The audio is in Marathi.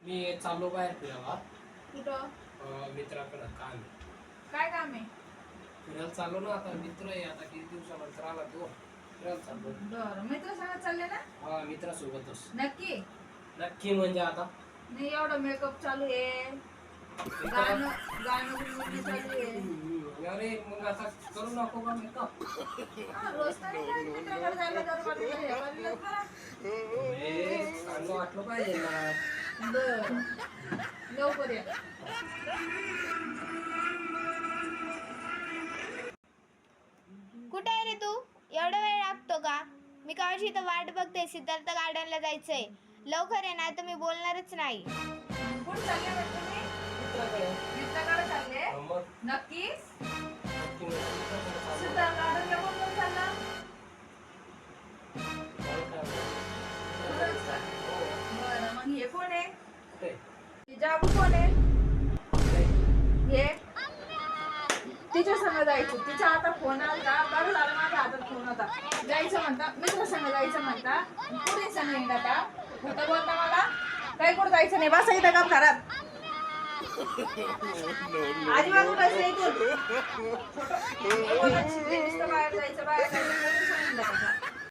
मी चाललो बाहेर फिरायला. कुठं? मित्राकडे काम आहे. काय काम आहे? फिरायला चाललो ना, आता मित्र आहे, आता किती दिवसानंतर आला तो. फिरायला चाललो. बरं, मित्र सांगत चालले ना? हा, मित्रासोबतच. नक्की? नक्की म्हणजे आता नाही, एवढा मेकअप चालू आहे, गाणं गाणं गुणगुणणे चालू आहे. अरे मग आता करू नको का मेकअप? हा, रोज तर नाही जात मित्राकडे जायला दरवारीला, हे वारीला करा. चांगलं वाटलं पाहिजे ना. बरं, लवकर या. कुठे आहे रे तू? एवढा वेळ लागतो का? मी कावाची इथं वाट बघते. सिद्धार्थ गार्डनला जायचंय. लवकर ये, नाही तर मी बोलणारच नाही. कुठे चालले बरं तुम्ही? मित्राकडे. मित्राकडे चालले? मग नक्कीच? नक्की मित्राकडे चाललो. सिद्धार्थ गार्डनला कोण चालला? खरंच का? बरं, मग हे कोण आहे? कुठे? हे जाबू कोण आहे? हे तिच्या संग जायचं. तिच्या हातात फोन आलता, बरं झालं माझ्या हातात फोन होता. जायचं म्हणता, मित्र संग जायचं म्हणता, कुठे संग येणार का? खोटं बोलता मला? काही कुठं जायचं नाही, बसा इथं काम घरात. अजिबात उठायचं नाही इथून. खोटं बोलायचं, नुसतं बाहेर जायचं, बाहेर जायचं, कोणी सांगितलं का?